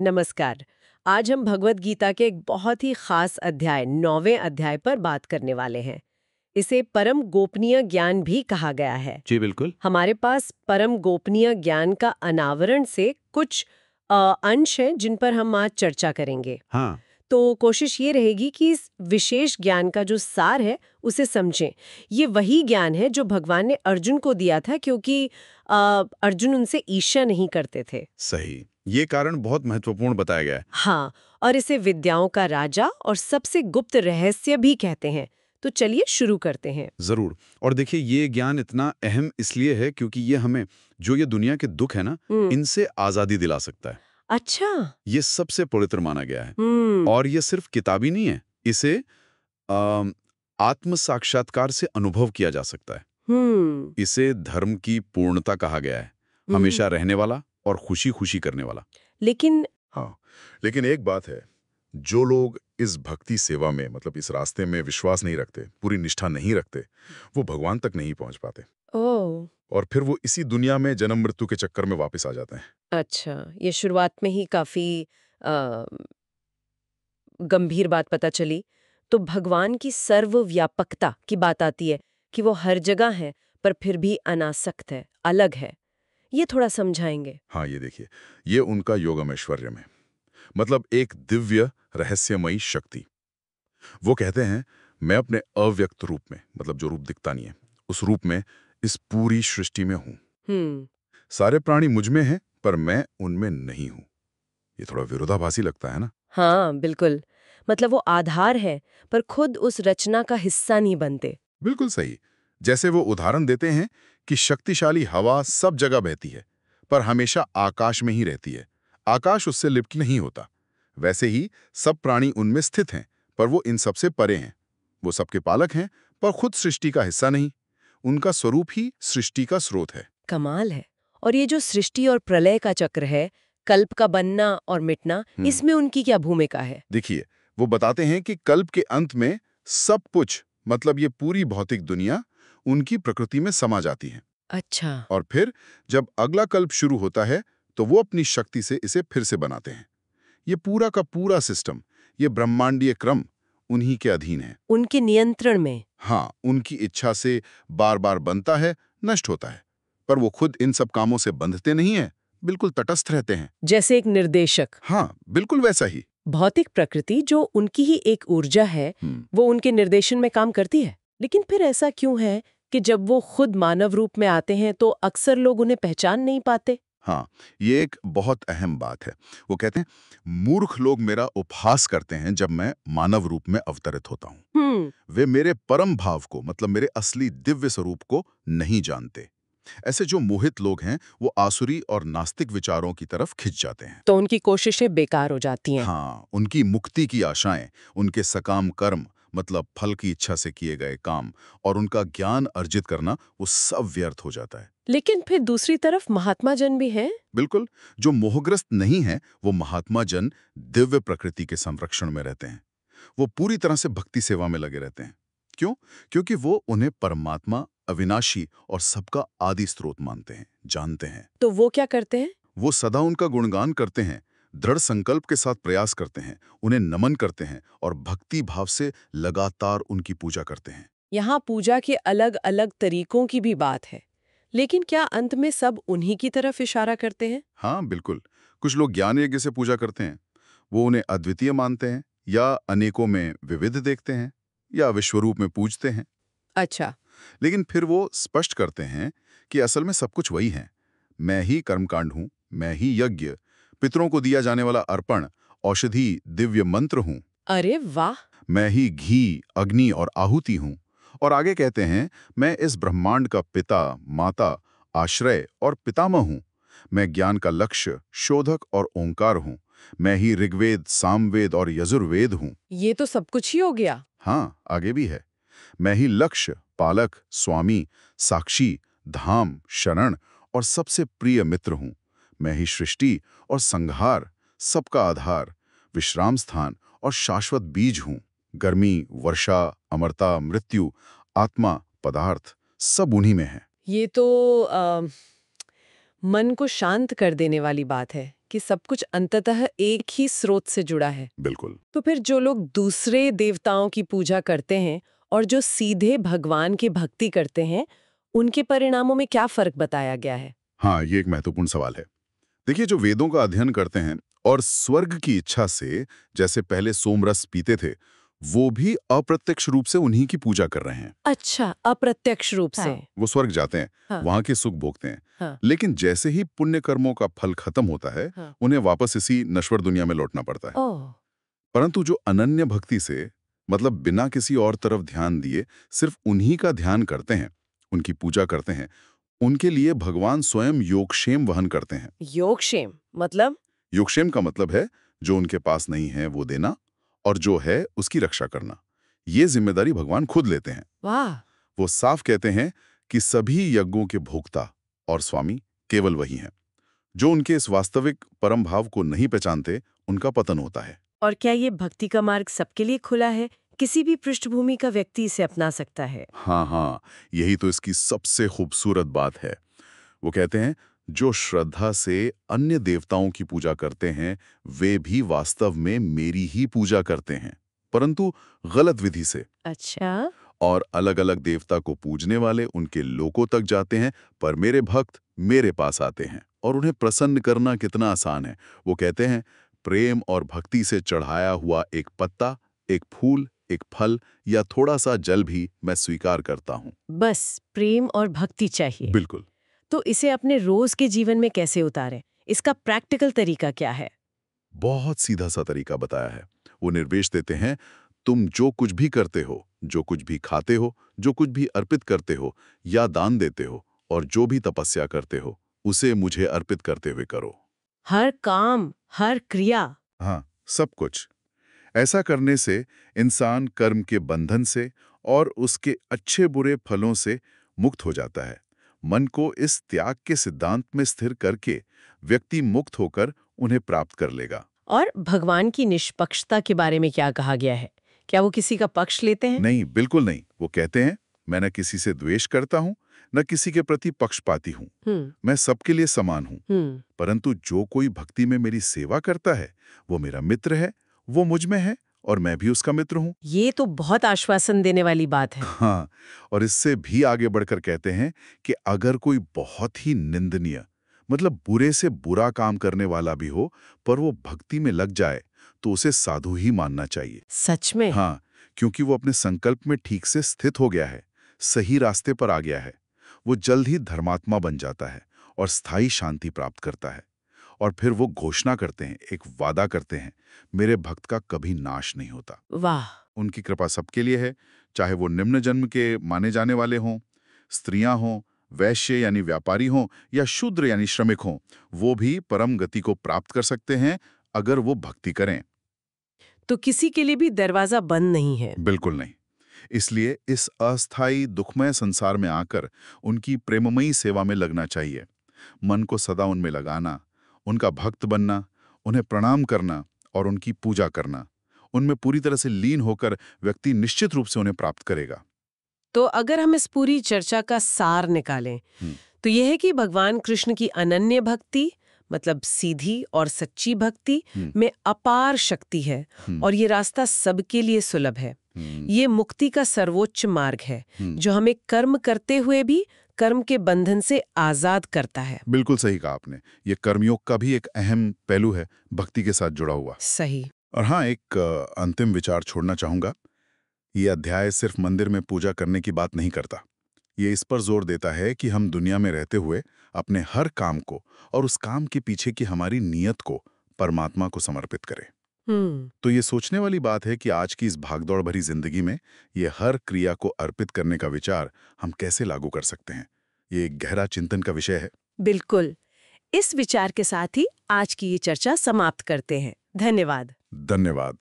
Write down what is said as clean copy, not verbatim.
नमस्कार। आज हम भगवत गीता के एक बहुत ही खास अध्याय 9वें अध्याय पर बात करने वाले हैं। इसे परम गोपनीय ज्ञान भी कहा गया है। जी बिल्कुल। हमारे पास परम गोपनीय ज्ञान का अनावरण से कुछ अंश हैं जिन पर हम आज चर्चा करेंगे। हाँ। तो कोशिश ये रहेगी कि इस विशेष ज्ञान का जो सार है उसे समझें। ये वही ज्ञान है जो भगवान ने अर्जुन को दिया था, क्योंकि अर्जुन उनसे ईर्ष्या नहीं करते थे। सही। ये कारण बहुत महत्वपूर्ण बताया गया है। हाँ, और इसे विद्याओं का राजा और सबसे गुप्त रहस्य भी कहते हैं। तो चलिए शुरू करते हैं। जरूर। और देखिए, ये ज्ञान इतना अहम इसलिए है क्योंकि ये हमें जो ये दुनिया के दुख है ना, हम्म। इनसे आजादी दिला सकता है। अच्छा। ये सबसे पवित्र माना गया है। हम्म। और ये सिर्फ किताबी नहीं है, इसे अम, आत्म साक्षात्कार से अनुभव किया जा सकता है। हम्म। इसे धर्म की पूर्णता कहा गया है, हम्म। हमेशा रहने वाला और खुशी खुशी करने वाला। लेकिन हाँ, लेकिन एक बात है, जो लोग इस भक्ति सेवा में मतलब इस रास्ते में विश्वास नहीं रखते, पूरी निष्ठा नहीं रखते, वो भगवान तक नहीं पहुंच पाते। ओह, और फिर वो इसी दुनिया में जन्म मृत्यु के चक्कर में वापस आ जाते हैं। अच्छा, ये शुरुआत में ही काफी अ, गंभीर बात पता चली। तो भगवान की सर्वव्यापकता की बात आती है कि वो हर जगह है, पर फिर भी अनासक्त है, अलग है। ये थोड़ा समझाएंगे। हाँ, ये देखिए, ये उनका योगम ऐश्वर्य में मतलब एक दिव्य रहस्यमयी शक्ति। वो कहते हैं, मैं अपने अव्यक्त रूप में मतलब जो रूप दिखता नहीं है, उस रूप में इस पूरी सृष्टि में हूं। हम्म। सारे प्राणी मुझ में हैं, पर मैं उनमें नहीं हूं। ये थोड़ा विरोधाभासी लगता है ना? हाँ, बिल्कुल। मतलब वो आधार है, पर खुद उस रचना का हिस्सा नहीं बनते। बिल्कुल सही। जैसे वो उदाहरण देते हैं कि शक्तिशाली हवा सब जगह बहती है, पर हमेशा आकाश में ही रहती है। आकाश उससे लिप्त नहीं होता। वैसे ही सब प्राणी उनमें स्थित हैं, पर वो इन सबसे परे हैं। वो सबके पालक हैं, पर खुद सृष्टि का हिस्सा नहीं। उनका स्वरूप ही सृष्टि का स्रोत है। कमाल है। और ये जो सृष्टि और प्रलय का चक्र है, कल्प का बनना और मिटना, इसमें उनकी क्या भूमिका है? देखिए, वो बताते हैं कि कल्प के अंत में सब कुछ मतलब ये पूरी भौतिक दुनिया उनकी प्रकृति में समा जाती है। अच्छा। और फिर जब अगला कल्प शुरू होता है, तो वो अपनी शक्ति से इसे फिर से बनाते हैं। ये पूरा का पूरा सिस्टम, ये ब्रह्मांडीय क्रम उन्हीं के अधीन है। उनके नियंत्रण में। हाँ, उनकी इच्छा से बार बार बनता है, नष्ट होता है। पर वो खुद इन सब कामों से बंधते नहीं है, बिल्कुल तटस्थ रहते हैं। जैसे एक निर्देशक। हाँ, बिल्कुल वैसा ही। भौतिक प्रकृति जो उनकी ही एक ऊर्जा है, वो उनके निर्देशन में काम करती है। लेकिन फिर ऐसा क्यों है कि जब वो खुद मानव रूप में आते हैं तो अक्सर लोग उन्हें पहचान नहीं पाते? हाँ, ये एक बहुत अहम बात है। वो कहते हैं, मूर्ख लोग मेरा उपहास करते हैं जब मैं मानव रूप में अवतरित होता हूँ। हम्म। वे मेरे परम भाव को मतलब मेरे असली दिव्य स्वरूप को नहीं जानते। ऐसे जो मोहित लोग हैं, वो आसुरी और नास्तिक विचारों की तरफ खिंच जाते हैं। तो उनकी कोशिशें बेकार हो जाती हैं। हाँ, उनकी मुक्ति की आशाएं, उनके सकाम कर्म मतलब फल की इच्छा से किए गए काम और उनका ज्ञान अर्जित करना, वो सब व्यर्थ हो जाता है। लेकिन फिर दूसरी तरफ महात्मा जन भी हैं। बिल्कुल, जो मोहग्रस्त नहीं है, वो महात्मा जन दिव्य प्रकृति के संरक्षण में रहते हैं। वो पूरी तरह से भक्ति सेवा में लगे रहते हैं। क्यों? क्योंकि वो उन्हें परमात्मा, अविनाशी और सबका आदि स्रोत मानते हैं, जानते हैं। तो वो क्या करते हैं? वो सदा उनका गुणगान करते हैं, दृढ़ संकल्प के साथ प्रयास करते हैं, उन्हें नमन करते हैं और भक्ति भाव से लगातार उनकी पूजा करते हैं। यहाँ पूजा के अलग अलग तरीकों की भी बात है, लेकिन क्या अंत में सब उन्हीं की तरफ इशारा करते हैं? हाँ, बिल्कुल। कुछ लोग ज्ञान यज्ञ से पूजा करते हैं। वो उन्हें अद्वितीय मानते हैं या अनेकों में विविध देखते हैं या विश्वरूप में पूजते हैं। अच्छा। लेकिन फिर वो स्पष्ट करते हैं कि असल में सब कुछ वही है। मैं ही कर्मकांड हूँ, मैं ही यज्ञ, पितरों को दिया जाने वाला अर्पण, औषधि, दिव्य मंत्र हूँ। अरे वाह। मैं ही घी, अग्नि और आहुति हूँ। और आगे कहते हैं, मैं इस ब्रह्मांड का पिता, माता, आश्रय और पितामह हूँ। मैं ज्ञान का लक्ष्य, शोधक और ओंकार हूँ। मैं ही ऋग्वेद, सामवेद और यजुर्वेद हूँ। ये तो सब कुछ ही हो गया। हाँ, आगे भी है। मैं ही लक्ष्य, पालक, स्वामी, साक्षी, धाम, शरण और सबसे प्रिय मित्र हूँ। मैं ही सृष्टि और संहार, सबका आधार, विश्राम स्थान और शाश्वत बीज हूँ। गर्मी, वर्षा, अमरता, मृत्यु, आत्मा, पदार्थ सब उन्हीं में है। ये तो मन को शांत कर देने वाली बात है। कि सब कुछ अंततः एक ही स्रोत से जुड़ा है। बिल्कुल। तो फिर जो लोग दूसरे देवताओं की पूजा करते हैं और जो सीधे भगवान की भक्ति करते हैं, उनके परिणामों में क्या फर्क बताया गया है? हाँ, ये एक महत्वपूर्ण सवाल है। देखिए, जो वेदों का अध्ययन करते हैं और स्वर्ग की इच्छा से जैसे पहले सोमरस पीते थे, वो भी अप्रत्यक्ष रूप से उन्हीं की पूजा कर रहे हैं। अच्छा, अप्रत्यक्ष रूप से। वो स्वर्ग जाते हैं, हाँ। वहां के सुख भोगते हैं। हाँ। लेकिन जैसे ही पुण्य कर्मों का फल खत्म होता है, हाँ। उन्हें वापस इसी नश्वर दुनिया में लौटना पड़ता है। ओह, परंतु जो अनन्य भक्ति से, मतलब बिना किसी और तरफ ध्यान दिए सिर्फ उन्हीं का ध्यान करते हैं, उनकी पूजा करते हैं, उनके लिए भगवान स्वयं योगक्षेम वहन करते हैं। योगक्षेम मतलब? योगक्षेम का मतलब है जो उनके पास नहीं है वो देना, और जो है उसकी रक्षा करना। ये जिम्मेदारी भगवान खुद लेते हैं। वाह। वो साफ कहते हैं कि सभी यज्ञों के भोक्ता और स्वामी केवल वही हैं। जो उनके इस वास्तविक परम भाव को नहीं पहचानते, उनका पतन होता है। और क्या ये भक्ति का मार्ग सबके लिए खुला है? किसी भी पृष्ठभूमि का व्यक्ति इसे अपना सकता है? हाँ, यही तो इसकी सबसे खूबसूरत बात है। वो कहते हैं, जो श्रद्धा से अन्य देवताओं की पूजा करते हैं, वे भी वास्तव में मेरी ही पूजा करते हैं, परंतु गलत विधि से। अच्छा। और अलग-अलग देवता को पूजने वाले उनके लोकों तक जाते हैं, पर मेरे भक्त मेरे पास आते हैं। और उन्हें प्रसन्न करना कितना आसान है। वो कहते हैं, प्रेम और भक्ति से चढ़ाया हुआ एक पत्ता, एक फूल, एक फल या थोड़ा सा जल भी मैं स्वीकार करता हूँ। बस प्रेम और भक्ति चाहिए। बिल्कुल। तो इसे अपने रोज के जीवन में कैसे उतारें? इसका प्रैक्टिकल तरीका क्या है? बहुत सीधा सा तरीका बताया है। वो निर्देश देते हैं, तुम जो कुछ भी करते हो, जो कुछ भी खाते हो, जो कुछ भी अर्पित करते हो या दान देते हो, और जो भी तपस्या करते हो, उसे मुझे अर्पित करते हुए करो। हर काम, हर क्रिया। हाँ, सब कुछ। ऐसा करने से इंसान कर्म के बंधन से और उसके अच्छे बुरे फलों से मुक्त हो जाता है। मन को इस त्याग के सिद्धांत में स्थिर करके व्यक्ति मुक्त होकर उन्हें प्राप्त कर लेगा। और भगवान की निष्पक्षता के बारे में क्या कहा गया है? क्या वो किसी का पक्ष लेते हैं? नहीं, बिल्कुल नहीं। वो कहते हैं, मैं न किसी से द्वेष करता हूँ, न किसी के प्रति पक्षपाती हूँ। मैं सबके लिए समान हूँ। परंतु जो कोई भक्ति में मेरी सेवा करता है, वो मेरा मित्र है, वो मुझ में है और मैं भी उसका मित्र हूँ। ये तो बहुत आश्वासन देने वाली बात है। हाँ, और इससे भी आगे बढ़कर कहते हैं कि अगर कोई बहुत ही निंदनीय, मतलब बुरे से बुरा काम करने वाला भी हो, पर वो भक्ति में लग जाए, तो उसे साधु ही मानना चाहिए। सच में? हाँ, क्योंकि वो अपने संकल्प में ठीक से स्थित हो गया है, सही रास्ते पर आ गया है। वो जल्द ही धर्मात्मा बन जाता है और स्थायी शांति प्राप्त करता है। और फिर वो घोषणा करते हैं, एक वादा करते हैं, मेरे भक्त का कभी नाश नहीं होता। वाह। उनकी कृपा सबके लिए है, चाहे वो निम्न जन्म के माने जाने वाले हों, स्त्रियां हों, वैश्य यानी व्यापारी हों, या शूद्र यानी श्रमिक हों, वो भी परम गति को प्राप्त कर सकते हैं अगर वो भक्ति करें। तो किसी के लिए भी दरवाजा बंद नहीं है? बिल्कुल नहीं। इसलिए इस अस्थायी दुखमय संसार में आकर उनकी प्रेममयी सेवा में लगना चाहिए। मन को सदा उनमें लगाना, उनका भक्त बनना, उन्हें प्रणाम करना और उनकी पूजा करना, उनमें पूरी तरह से लीन होकर व्यक्ति निश्चित रूप से उन्हें प्राप्त करेगा। तो अगर हम इस पूरी चर्चा का सार निकालें, तो यह है कि भगवान कृष्ण की अनन्य भक्ति, मतलब सीधी और सच्ची भक्ति में अपार शक्ति है और ये रास्ता सबके लिए सुलभ है। ये मुक्ति का सर्वोच्च मार्ग है जो हमें कर्म करते हुए भी कर्म के बंधन से आजाद करता है। बिल्कुल सही कहा आपने। ये कर्मयोग का भी एक अहम पहलू है, भक्ति के साथ जुड़ा हुआ। सही। और हाँ, एक अंतिम विचार छोड़ना चाहूंगा। ये अध्याय सिर्फ मंदिर में पूजा करने की बात नहीं करता। ये इस पर जोर देता है कि हम दुनिया में रहते हुए अपने हर काम को और उस काम के पीछे की हमारी नीयत को परमात्मा को समर्पित करें। तो ये सोचने वाली बात है कि आज की इस भागदौड़ भरी जिंदगी में ये हर क्रिया को अर्पित करने का विचार हम कैसे लागू कर सकते हैं। ये एक गहरा चिंतन का विषय है। बिल्कुल। इस विचार के साथ ही आज की ये चर्चा समाप्त करते हैं। धन्यवाद। धन्यवाद।